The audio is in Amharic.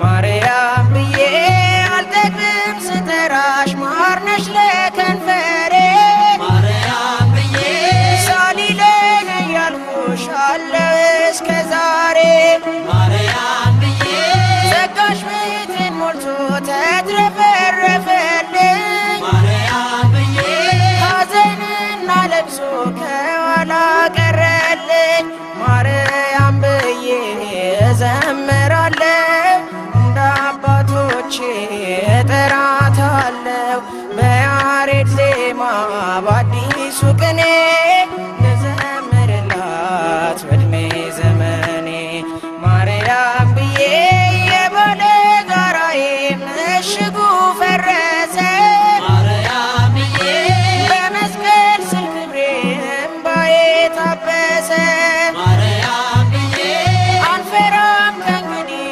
ማርያም ብዬ አልጠግብም ስጠራሽ ማርነሽ ለከንፈሬ ማርያም ብዬ ሳሊለኝ እያልኩሽ አለው እስከ ዛሬ ማርያም ብዬ ጸጋሽ ቤቴን ሞልቶ ተትረፈረፈልኝ ማርያም ብዬ ሐዘንና ለቅሶ ከኋላ ቀረልኝ ማርያም ብዬ እዘምራለሁ እንደ አባቶቼ እጠራታለሁ በያሬድ ዜማ በአዲሱ ቅኔ